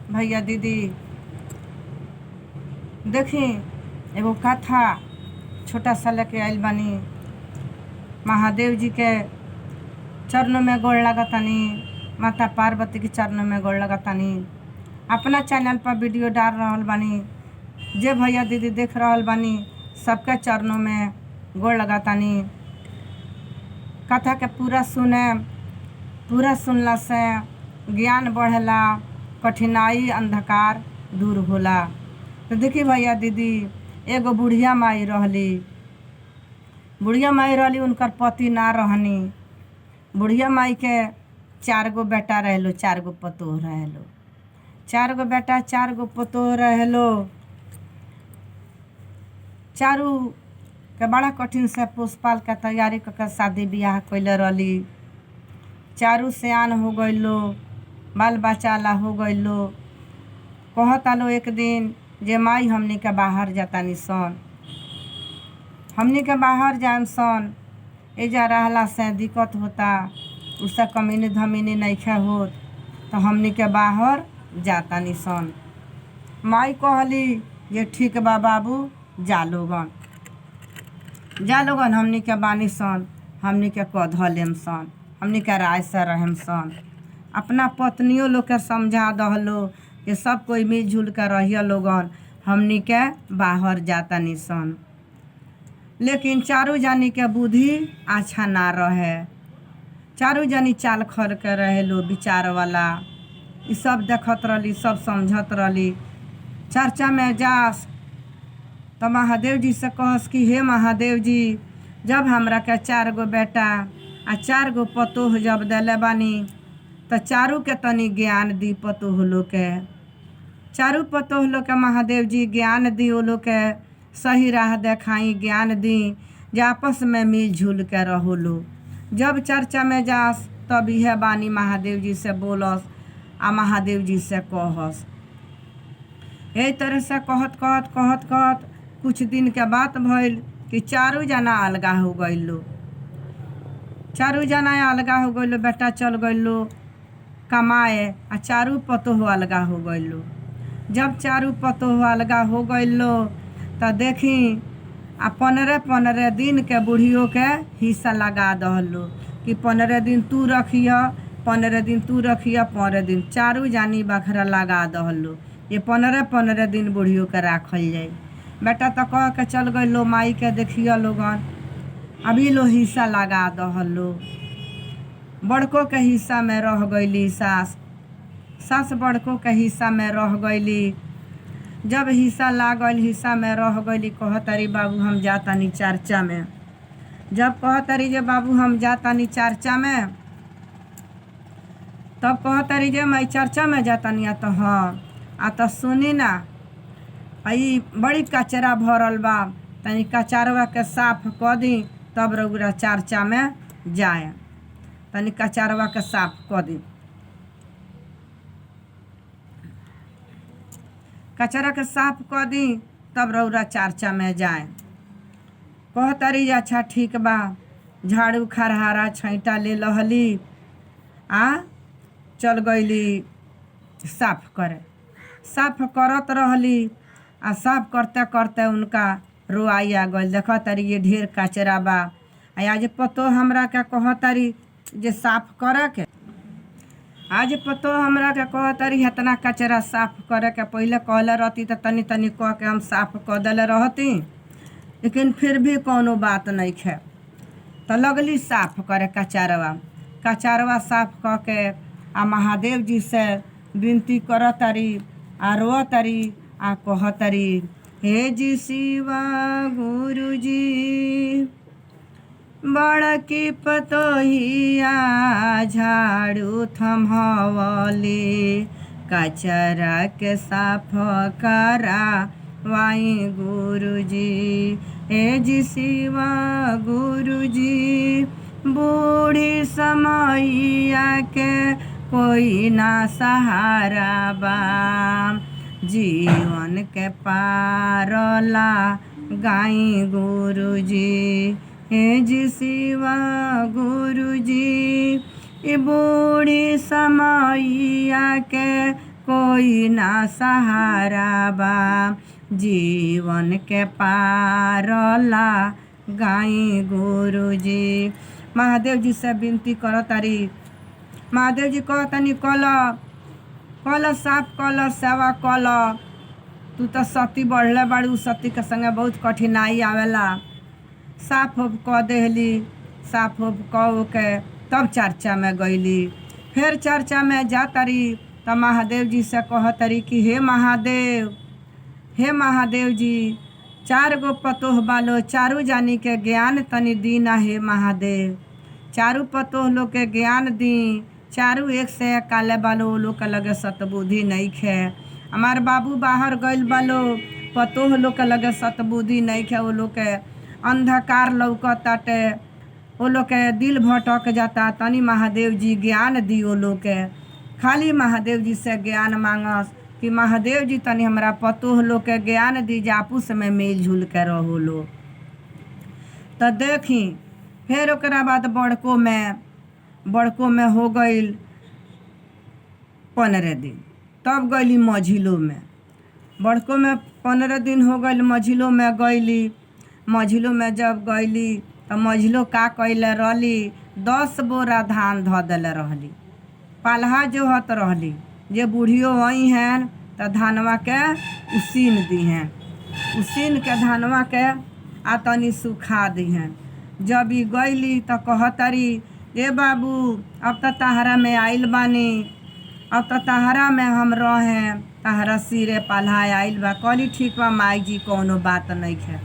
भैया दीदी देखी एगो कथा छोटा सा लेके आइल बानी। महादेव जी के चरणों में गोड़ लगतानी, माता पार्वती के चरणों में गोड़ लगतानी। अपना चैनल पर वीडियो डाल रहल बानी। जे भैया दीदी देख रहल बानी सबके चरणों में गोड़ लगतानी। कथा के पूरा सुनला से ज्ञान बढ़ेला, कठिनाई अंधकार दूर होला। तो देखी भैया दीदी, एगो बुढ़िया माई रहली। उनकर पति ना रहनी। बुढ़िया माई के 4 गो बेटा रहेलो, 4 गो पतोह रहेलो। 4 गो बेटा 4 गो पतोह रहेलो। चारू के बड़ा कठिन से पोसपाल के तैयारी करके शादी ब्याह कैले रहली। चारू सियान हो गइलो, बाल बच्चा ला हो गइलो। कहत आलो एक दिन जे माई हमनी के बाहर जातानी सन, हमनी के बाहर जाम सन। एजा रहला से दिक्कत होता, उससे कमीनी धमीनी नइखे होत, तो हमनी के बाहर जातानी सन। माई कहली जे ठीक बा बाबू, जा लोगन हमनी के बानी सन, हमनी के कध लेम सन, हमनी के राय से रहम सन। अपना पत्नियों लोग के समझा दहलो कि सब कोई मिलजुल के रहिए लोगन, हमनी के बाहर जातानी सन। लेकिन चारू जानी के बुद्धि अच्छा ना रहे। चारू जानी चाल खर के रहेलो विचार वाला। इ सब देखत रहली, सब समझत रहली। चर्चा में जास तो महादेव जी से कहस कि हे महादेव जी, जब हमरा के 4 गो बेटा आ 4 गो पतोह जब देले बानी, तो चारू के तनी ज्ञान दी। पतोह लोग के, चारू पतोह लोग के महादेव जी ज्ञान दी। वो लोग के सही राह देखाई, ज्ञान दी, जे आपस में मिलजुल के रहो लो। जब चर्चा में जास तब यह बानी महादेव जी से बोलस आ महादेव जी से कहस। यही तरह से कहत कुछ दिन के बात भइल कि चारू जना अलगा हो गइलो। चारू जना अलगा हो गइलो, बेटा चल गइलो कमाए आ चारू पतोह अलगा हो गइलो। जब चारू पतोह अलगा हो गइलो तो देखी आ 15 दिन के बुढ़ियों के हिस्सा लगा दहलो कि 15 दिन तू रखिय, 15 दिन तू रखिय, 15 दिन चारू जानी बखरा लगा दहलो। ये 15 दिन बुढ़ियों के राखल जाए। बेटा तो कह के चल गइलो माई के देखिए लोगन, अभी लो हिस्सा लगा दहलो। बड़कों के हिस्सा में रह गइली सास बड़कों के हिस्सा में रह गइली। जब हिस्सा लागल, हिस्सा में रह गइली, कहतरी बाबू हम जातानी चर्चा में। जब कहतरी जे बाबू हम जातानी चर्चा में, तब कहतरी जे मैं चर्चा में जातानी। तो हाँ आ तो सुनी ना, आई बड़ी कचरा भरल बा, तनी कचरवा के साफ क दी, तब रउरा चर्चा में जाए। तनी कचरवा के साफ क दी। कचरा के साफ क दी, तब रउरा चर्चा में जाए। कहतरी अच्छा ठीक बा। झाड़ू खरहारा छैटा ले लहली आ चल गइली साफ करे। साफ करत रहली आ साफ करते करते उनका रोआई आ गइल। देखतरी ये ढेर कचरा बा। आज पतो हमरा के कहतरी जे साफ करे के, आज पतो हमरा के कहतरी इतना कचरा साफ करे के। पहले कहले रहती तो तनी तनी कह के हम साफ कर देले रहती, लेकिन फिर भी कोनो बात नहीं है। तो लगली साफ करे कचरवा साफ क के आ महादेव जी से विनती करतरी आ रोतरी आ कहतरी, हे जी शिवा गुरु जी, बड़की पतोहिया झाड़ू थमहवली, कचरा के साफ करा वाई गुरु जी। हे जी शिवा गुरु जी, बूढ़ी समैया के कोई ना सहारा बा, जीवन के पारला गाई गुरु जी। हे जी शिवा गुरु जी, बूढ़ी समैया के कोई ना सहारा बा जीवन के पारला गाई गुरुजी। महादेव जी से विनती करो तारी। महादेव जी कह तनी कल साफ कल सेवा कल। तू तो सती बढ़ले बाड़ू, सती के संगे बहुत कठिनाई आवेला। साफ उफ कह देहली, साफ उफ कह के तब चर्चा में गईली। फिर चर्चा में जा तारी तो महादेव जी से कह तारी कि हे महादेव जी 4 गो पतोह बालो, चारू जानी के ज्ञान तनी दीना हे महादेव। चारू पतोह लोग के ज्ञान दी, चारू एक से एक काले बालो, लोग के लगे सतबुद्धि नहीं खे। हमार बाबू बाहर गइल बालो, पतोह लोग के लगे सतबुद्धि नहीं खे। वो लोग के अंधकार लौकताटे, वो लोग के दिल भटक जाता। तनी महादेव जी ज्ञान दी वो लोग के। खाली महादेव जी से ज्ञान मांगस कि महादेव जी तनी हमरा पतोह लोग के ज्ञान दी, आपस में मेल जुल के रहो लो। तो देखी फिर ओकरा बाद बड़को में हो गईल 15 दिन। तब गईली मझिलो में। बड़को में 15 दिन हो गईल, मझिलो में गईली। मझिलो में जब गईली तो मझिलो का कइले रहली, 10 बोरा धान धऽ देले रहली। पालहा जोहत रहली जे बूढ़ियो आई हैं तो धानवा के उसीन दी हैं। उसीन के धानवा के आ तनी सुखा दी हैं। जब ई गईली तो कहतरी ए बाबू अब तो तहरा में आइल बानी, अब तो तहरा में हम रहें, तहरा सिरे पाल्हा आइल बा। कहली ठीक बा माई जी, कोनो बात नहीं है।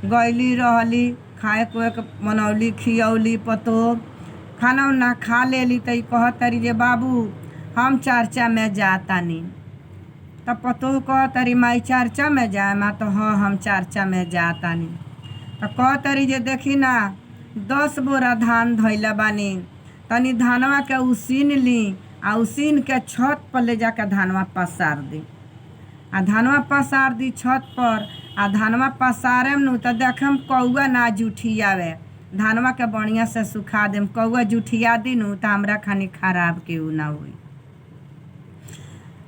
गईली रहली, खाए कोए के बनौली, खियौली पतोह, खाना उना खा लेली। तो कहतरी जे बाबू हम चर्चा में जातानी। तब पतोह कहतरी माई चर्चा में जाए माँ? तो हाँ हम चर्चा में जातानी। तो कहतरी जे देखी ना 10 बोरा धान धइले बानी, तनी धानवा के उसीन ली आ उसीन के छत पर ले जाके धानवा पसार दी। आ धानवा पसार दी छत पर। आ धानवा पसारेम नु तो देखम कौआ ना जुठियावे। धानवा के बढ़िया से सुखा देम, कौआ जुठिया दी नु तो हमरा खानी खराब केहू ना हुई।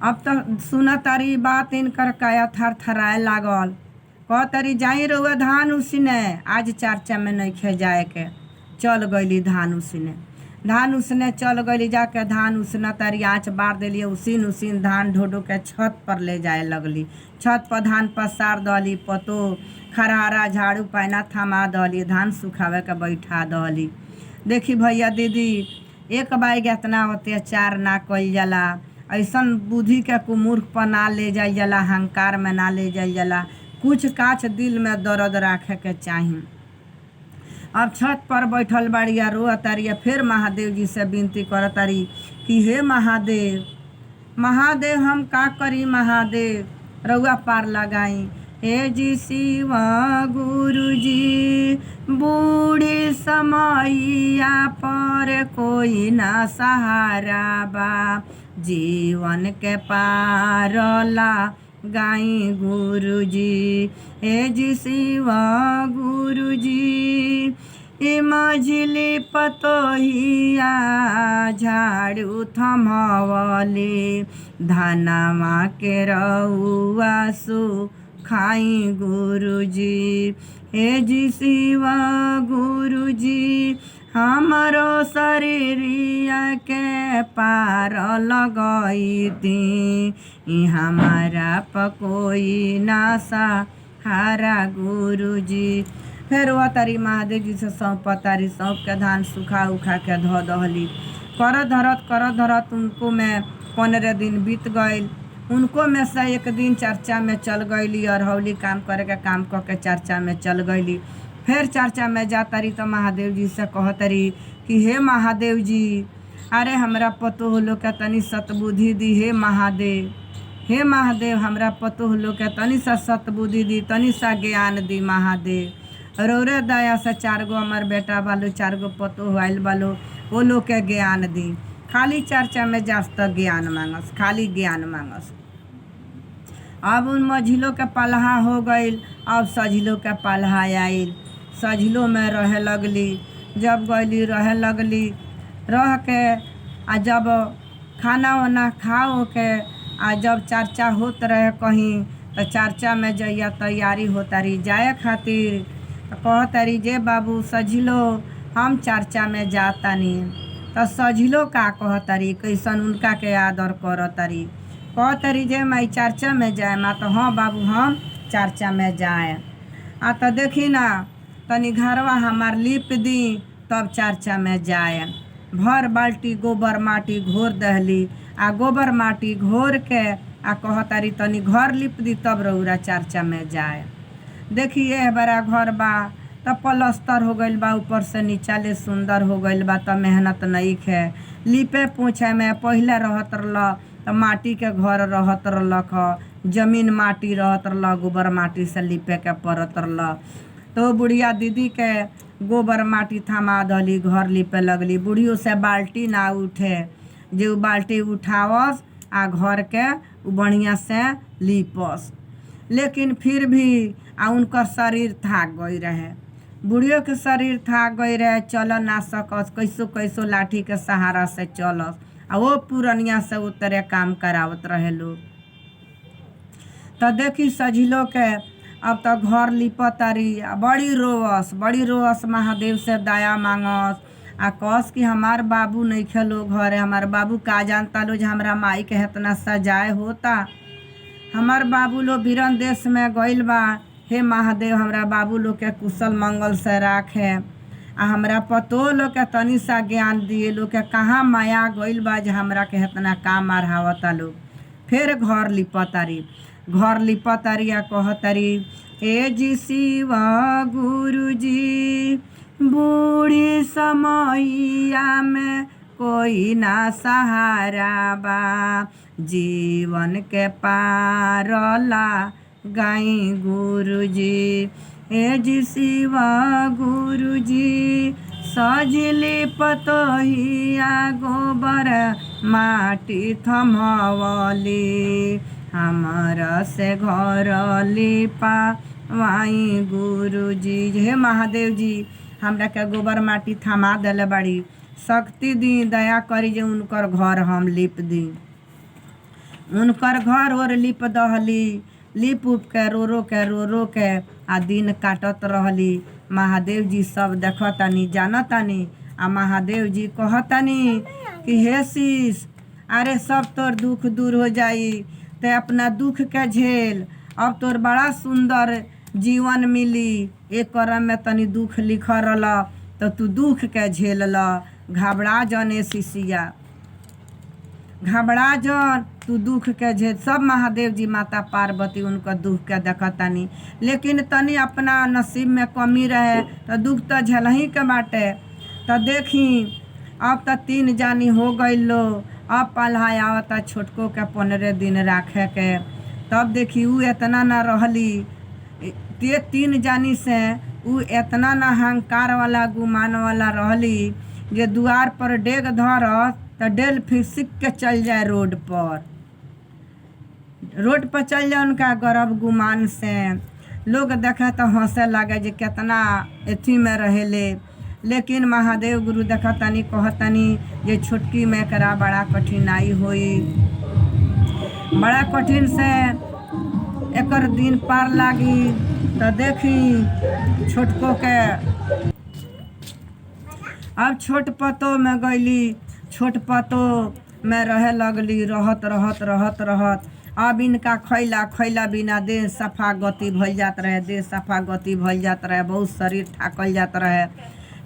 अब तो सुन तारी बात, इनकर काया थर थराए लागल। कह तारी जाई रहुआ धान उसीने, आज चर्चा में नहीं खे जाए के। चल गईली धान उसीने। धान उसने चल गईली, जाके धान उसना तारी आँच बार देली। उसीन धान ढो के छत पर ले जाए लगली। छत पर धान पसार दली। पतोह खरहारा झाड़ू पैना थमा दली, धान सुखावे के बैठा दली। देखी भैया दीदी, एक बाई के इतना अत्याचार ना कइल जाला। ऐसन बुद्धि के कुमूर्ख पर ना ले जाइल जाला, अहंकार में ना ले जाइल जाला। कुछ काछ दिल में दर्द रखे के चाही। अब छत पर बैठल बाड़िया, रो तारिया। फिर महादेव जी से विनती कर तारी कि हे महादेव हम का करी महादेव, रउआ पार लगाई। हे जी शिव गुरु जी बूढ़ी समैया पर कोई ना सहारा बा जीवन के पारला गाई गुरु जी। हे जी शिव गुरु जी ई मझिली पतोहिया झाड़ू थमवली, धनवा के रउआ सुखाई गुरु जी। हे जी शिव गुरु जी हमरो शरीरिया के पार लगई दी, हमारा पकोई ना सहारा गुरु जी। फिर वह तारी महादेव जी से सौंप तारी। सौंप के धान सुखा उखा के धो दहली। कर धरत उनको में 15 दिन बीत गईल। उनको में से एक दिन चर्चा में चल गईली। अरहौली काम करे के काम क के चर्चा में चल गईली। फिर चर्चा में जा तारी तो महादेव जी से कह तारी कि हे महादेव जी, अरे हमरा पतोह लोग के तनी सतबुद्धि दी। हे महादेव हमरा पतोह लोग के तनी सा सतबुद्धि दी, तनी सा ज्ञान दी महादेव। रौरे दया से 4 गो हमार बेटा बालो, 4 गो पतोह आइल बालो, वो लोग के ज्ञान दी। खाली चर्चा में जास्त ज्ञान मांगस, खाली ज्ञान मांगस। अब उन मझिलो के पलहा हो गईल। अब सझिलो के पलहा आइल। सझिलो में रहे लगली। जब गईली रहे लगली, रह के आ जब खाना वाना खाओ के आ जब चर्चा होत रहे कहीं तो चर्चा में जइया तैयारी होता रही जाए खातिर, कहतरी जे बाबू सझिलो हम चर्चा में जातानी। तो सझिलो का कहतरी कैसन उनका के आदर करतरी, कहतरी जे मैं चर्चा में जाए माँ, तो हाँ बाबू हम चर्चा में जाए। आ तो देखी ना तनी घरवा हमार लिप दी तब चर्चा में जाए। भर बाल्टी गोबर माटी घोर दहली, आ गोबर माटी घोर के आ कहतारी तनी घर लिप दी तब रउरा चर्चा में जाए। देखिए बड़ा घर बा तब पलस्तर हो गइल बा, ऊपर से नीचा ले सुंदर हो गइल बा, तो मेहनत नहीं है लिपे पूछे में। पहले रहत रह तो माटी के घर रहत रलक, जमीन माटी रहत रह, गोबर माटी से लिपे के पड़त रह। तो बुढ़िया दीदी के गोबर माटी थमा दली, घर लिपे लगली। बुढ़ियों से बाल्टी ना उठे, जो बाल्टी उठावस आ घर के बढ़िया से लिपस। लेकिन फिर भी उनकर शरीर थाक गई रहे, बुढ़ियों के शरीर थाक गई रहे, चल ना सकस, कैसो कैसो लाठी के सहारा से चलस। आ वो पुरनिया से उतरे काम करावत रहे लोग। तो देखी सझिलो के अब तो घर लिपतारी, बड़ी रोवस महादेव से दया मांगस। आ कस कि हमार बाबू नहीं खेलो घरे, हमार बाबू का जानता लो जो हमारा माई के इतना सजाए होता। हमार बाबू लो बीरन देश में गइल बा, हे महादेव हमरा बाबू लोग के कुशल मंगल से राखे। आ हमरा पतो लोग के तनी सा ज्ञान दिए, लोग के कहाँ माया गइल बा जे हमरा के इतना काम आढ़ावता लोग। फिर घर लिपतारी आ कहतारी, ए जी शिव गुरु जी बूढ़ी समैया में कोई ना सहारा बा, जीवन के पारला गाई गुरु जी। ए जी शिव गुरु जी सजली पतोहिया गोबर माटी थमवली, हमारा से घर लिपा वाई गुरु जी। हे महादेव जी हमरा के गोबर माटी थमा दिले बाड़ी, शक्ति दी, दया करी जे उनकर घर हम लिप दी। उनकर घर और लिप दहली, लिप उप के रो रो के आ दिन काटत रहली। महादेव जी सब देखतानी जानतानी। आ महादेव जी कहतानी कि हे शीश, अरे सब तोर दुख दूर हो जाई, ते अपना दुख के झेल, अब तोर बड़ा सुंदर जीवन मिली। एक करम में तनी दुख लिखल रह तो तू दुख के झेल ल, घबरा जने शिशिया, घबरा जन, तू दुख के झेल। सब महादेव जी माता पार्वती उनका दुख के देखतानी, लेकिन तनी अपना नसीब में कमी रहे तो दुख तो झेलही के बाटे। तो देखी अब तो 3 जानी हो गई लो, अब पल्हा आवता छोटको के 15 दिन राखे के। तब देखी उ इतना ना रहली, ते 3 जानी से उ इतना ना अहंकार वाला गुमान वाला रहली जे द्वार पर डेग धरत तो डेल फिसिक के चल जाए रोड पर चल जाए उनका गर्व गुमान से। लोग देखे तो हंसे लगे जे कितना एथी में रहेले। लेकिन महादेव गुरु देखतानी कहतानी जे छोटकी में करा बड़ा कठिनाई होई, बड़ा कठिन से एकर दिन पार लागी। तो देखी छोटको के अब छोट पतो में गईली, छोट पतो में रहे लगली, रहत अब इनका खैला बिना देह सफा गति भल जात रहे, बहुत शरीर थाकल जात रहे।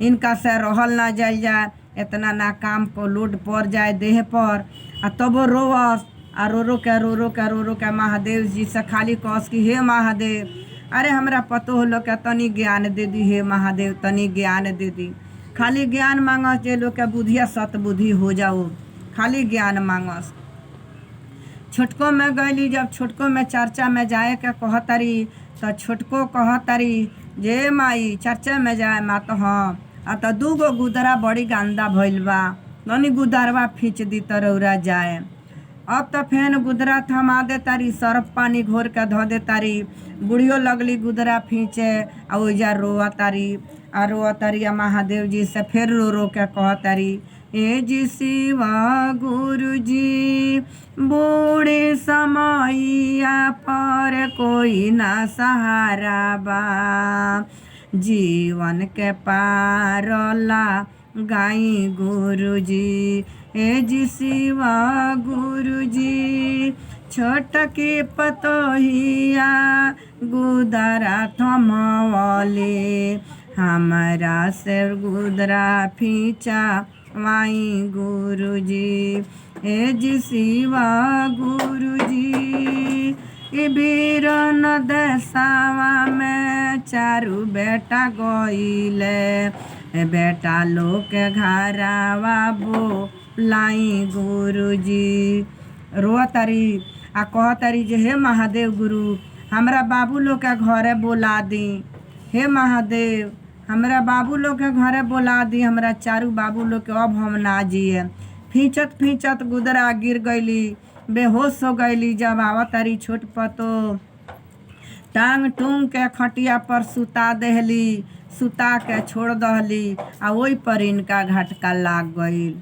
इनका से रहल ना जाए जाए, इतना ना काम को लोड पड़ जाए देह पर। आ तबो रोवस, आ रो के महादेव जी से खाली कहस कि हे महादेव, अरे हमरा पतो हो लोग के तनी ज्ञान दे दी, हे महादेव तनी ज्ञान दे दी। खाली ज्ञान मांगस जे लोग के बुद्धिया सत बुद्धि हो जाओ, खाली ज्ञान मांगस। छोटको में गईली, जब छोटको में चर्चा में जाए के कहतारी तो छोटको कहतारी जे माई चर्चा में जाए माँ, तो हाँ। आ तो 2 गो गुदरा बड़ी गंदा भइल बा, तनी गुदरवा खींच दी तो रौरा जाए। अब तो फेन गुदरा थमा दे तारी, सरफ पानी घोर के धो दे तारी। बुढ़ियो लगली गुदरा खींचे आ ओइजा रोआ तारी आ महादेव जी से फिर रो के कहतारी ए जी शिवा गुरु जी। बूढ़े समैया पर कोई ना सहारा बा, जीवन के पारला गाई गुरु जी। ए जी शिवा गुरु जी। छोटकी पतोहिया गुदरा थमवले, हमारा से गुदरा फीचा वाई गुरु जी। ए जी शिवा गुरु जी। ई बीरन देसावा में चारू बेटा गईले, बेटा लोग के घरावा बोलाई गुरु जी। रोआ तारी आ कह तारी जे हे महादेव गुरु, हमरा बाबू लोग के घरे बोला दी। हे महादेव, हमरा बाबू लोग के घरे बोला दी, हमरा चारू बाबू लोग के अब हम ना जिए। फींचत फींचत गुदरा गिर गईली, बेहोश हो गईली। जब आवत तारी छोट पतो टांग टूंग के खटिया पर सुता देहली, सुता के छोड़ दहली आ वही पर इनका झटका लाग गईल।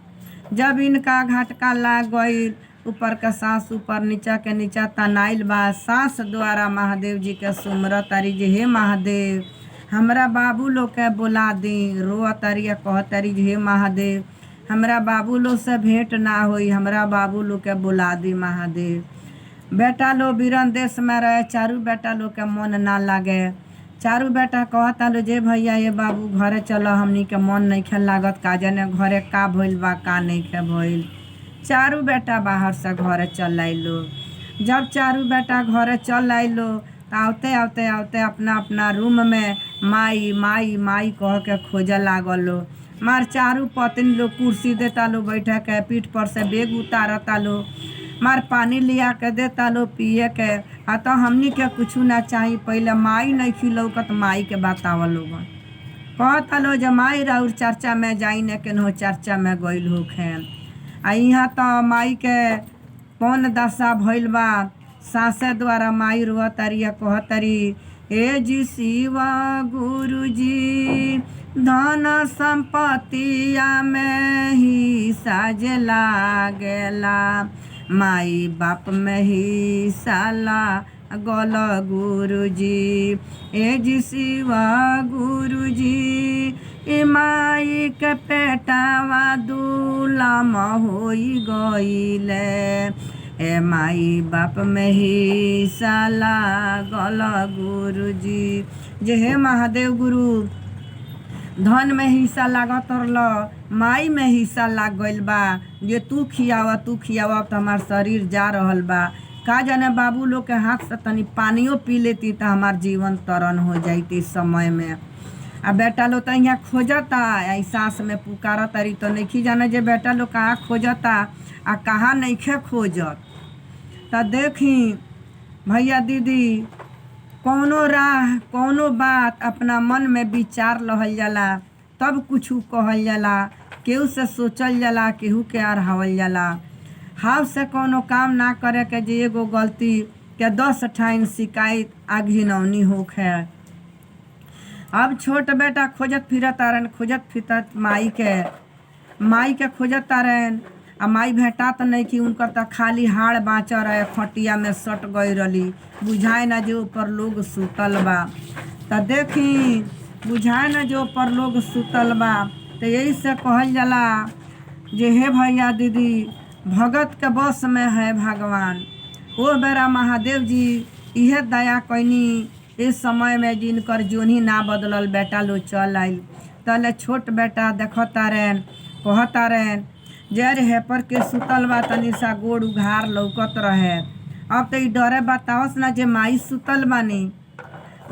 जब इनका झटका लाग गईल, ऊपर का सांस ऊपर नीचा के नीचा तनाइल बा। सांस द्वारा महादेव जी के सुमरत तारी जे हे महादेव, हमरा बाबू लोग के बुला दी। रो तारी कह तारी जे हे महादेव, हमरा बाबू लोग से भेंट ना होई, हमरा बाबू लोग के बुला दी महादेव। बेटा लोग बीरन देश में रहे, चारू बेटा लोग के मन ना लागे। चारू बेटा कहता लो जे भैया ये बाबू घरे चलो, हमनी के मन नहीं खे लागत, का जाने घरे का भइल बा का नहीं खे भइल। चारू बेटा बाहर से घरे चल आइलो। जब चारू बेटा घरे चल आइलो, तो आते आते आते अपना अपना रूम में माई माई माई कह के खोजे लागल लो। मार चारू पत्नी लोग कुर्सी देता लो बैठे के, पीठ पर से बेग उतारता लो, मार पानी लिया के देता लो पिए के। आ तो हमनी के कुछ ना चाही, पहले माई नहीं खिलौकत माई के बताव लोग। कहता लो जे माई राउर चर्चा में जाई ने केनहो चर्चा में गइल होखे। आ यहाँ तो माई के कौन दशा भइल बा, सासे द्वारा माई रुआ तारी कह तारी ए जी शिवा गुरु जी। धन संपत्तिया में ही साजे लागेला, माई बाप में ही साला गल गुरु जी। ए जी शिवा गुरु जी। ए माई के पेटावा दूलम होई गईले, ए माई बाप में ही साला गल गुरु जी। जे हे महादेव गुरु, धन में हिस्सा लागत रल, माई में हिस्सा लाग गइल बा। जे तू खियावा तो हमार शरीर जा रहल बा। का जाने बाबू लोग के हाथ से तनी पानियो पी लेती तो हमार जीवन तरण हो जाती समय में। आ बेटा लोग तो यहाँ खोजता, सांस में पुकारा तारी, तो नहीं जाने जे बेटा लोग कहाँ खोजता आ कहाँ नहीं खोजत। तो देखी भैया दीदी, कौनो राह कौनो बात अपना मन में विचार लहल जाला, तब कुछ कहल जाला। केहू से सोचल जाला, केहू के अढ़ावल जाला। हाव से कौनो काम ना करे के जे एगो गलती के 10 ठाइन शिकायत आ घिनौनी होखे। अब छोट बेटा खोजत फिरत तारन, खोजत फिरत माई के खोजत तारन। आ माई भेटा तो नहीं कि उनकर तो खाली हाड़ बाँच रहे, खटिया में सट गई रही। बुझाए ना जो ऊपर लोग सुतल बा। तो देखी बुझाए ना जो ऊपर लोग सुतल बा। तो यही से कहल जाला जे हे भैया दीदी, भगत के बस में है भगवान। ओ बेरा महादेव जी इहे दया कैनी, इस समय में जिनकर जोनी ना बदलल बेटा लो चल आइल। तले छोट बेटा देखता रहन, कहता रहन जे रे हेपर के सुतल बा, तनी सा गोड़ उघार लौकत रहे। अब तो डरे बतावस ना जे माई सुतल बानी।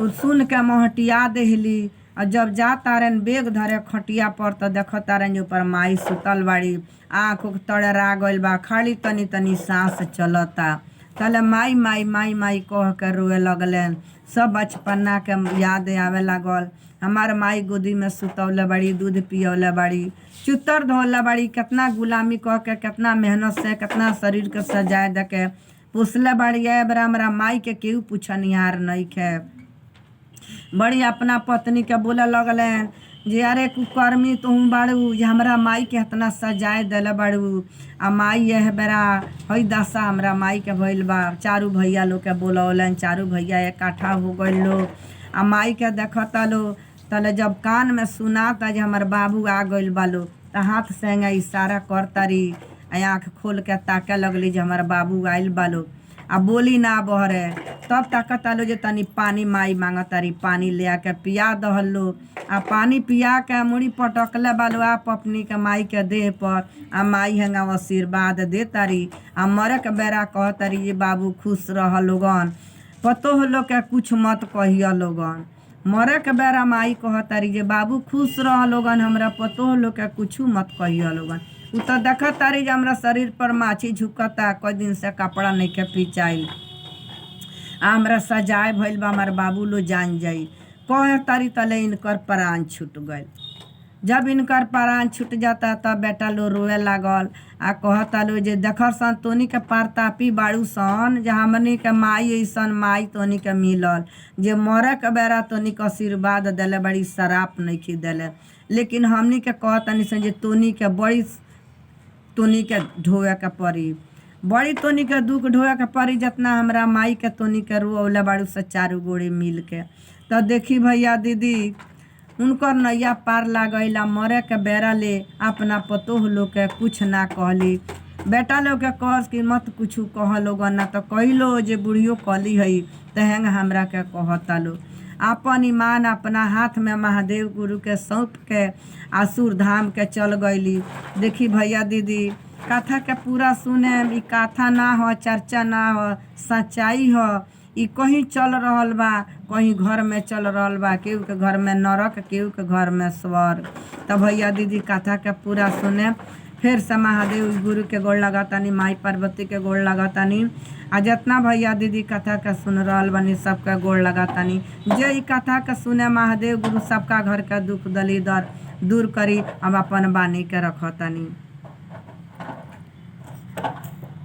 सुन के महटिया देहली। और जब जा तारन बेग धरे खटिया पर, तो देख तारन जो ऊपर माई सुतल बाड़ी। आँख तड़रा गइल बा, खाली तनी तनी सांस चलता। तले माई माई माई माई कह के रोए लगलन। सब बचपना के याद आवे लागल। हमार माई गोदी में सुतौले बड़ी, दूध पियौले बड़ी, चुतर धोले बड़ी, कितना गुलामी कह के, कितना मेहनत से, कितना शरीर के सजाए दे के पोसले बड़ी। बरा हमारा माई के केहू पूछनिहार नहीं खे। बड़ी अपना पत्नी के बोले लगलन जे अरे कुकर्मी तुम बाड़ू जे हमरा माई के इतना सजाए दिल बाड़ू आ माई यह बेरा हई दशा हमरा माई के भइल बा। चारू भैया लोग के बोलौलन, चारू भैया इकट्ठा हो गइल लो आ माई के देखता लो। तले जब कान में सुनाता जे हमर बाबू आ गइल बालो त हाथ से इशारा करतारी आ आँख खोल के ताके लगली जे हमर बाबू आइल बालो आ बोली ना बहरे। तब ताकत आलो जे तनी पानी माई मांगतारी, पानी ले आके पिया दहलो आ पानी पिया के मुड़ी पटकले बालो आप अपनी के माई के देह पर आ माई हेंगा आशीर्वाद दे तारी आ मरे के बेरा कहतारी जे बाबू खुश रह लोगन, पतोह लोग के कुछ मत कहिया लोगन। मरे के बेरा माई कहतारी जे बाबू खुश रह लोगन, हमरा पतोह लोग के कुछ मत कहिया लोगन। उ तो देखत तारी जे हमरा शरीर पर माछी झुकता, कई दिन से कपड़ा नहीं के पिचाइल आ हमरा सजाए भइल बा, हमार बाबू लो जान जाई। कह तारी तले इनकर प्राण छूट गइल। जब इनकर प्राण छूट जाता तब बेटा लो रोए लागल आ कहता लो जे देखर सन तोनी के पारतापी बाड़ू सन जे हमनी के माई ऐसन माई तोनी के मिलल जे मरे के बेरा तोनी के आशीर्वाद देले बड़ी, शराप नहीं देले। लेकिन हमनी के कहतनी सन जे तोनी के बड़ी तोनी के ढोए के पड़ी, बड़ी तोनी के दुख ढोए के पड़ी जितना हमरा माई के तोनी के रोले बाड़ू से चारू गोड़ी मिल के। तो देखी भैया दीदी उनकर नैया पार लागैला, मरे के बेरा ले अपना पतोह लोग के कुछ ना कहली। बेटा लोग के कह कि मत कुछ कह लोगन, ना तो कहिलो जे बुढ़ियो कहली हई तहेंग हमरा के कहता लो। अपन ईमान अपना हाथ में महादेव गुरु के सौंप के आसुर धाम के चल गईली। देखी भैया दीदी कथा के पूरा सुने, ई कथा ना हो, चर्चा ना हो, सच्चाई हो। ई कहीं चल रहल बा, कहीं घर में चल रहल बा, केहू के घर में नरक, केहू के घर में स्वर्ग। तो भैया दीदी कथा के पूरा सुने। फिर से महादेव गुरु के गोड़ लगातानी, माई पार्वती के गोड़ लगातानी आ जितना भैया दीदी कथा के सुन रहल बनी सबके गोड़ लगातानी। जे ई कथा के सुने महादेव गुरु सबका घर के दुख दलीदर दूर करी, अब अपन बानी के रखतानी।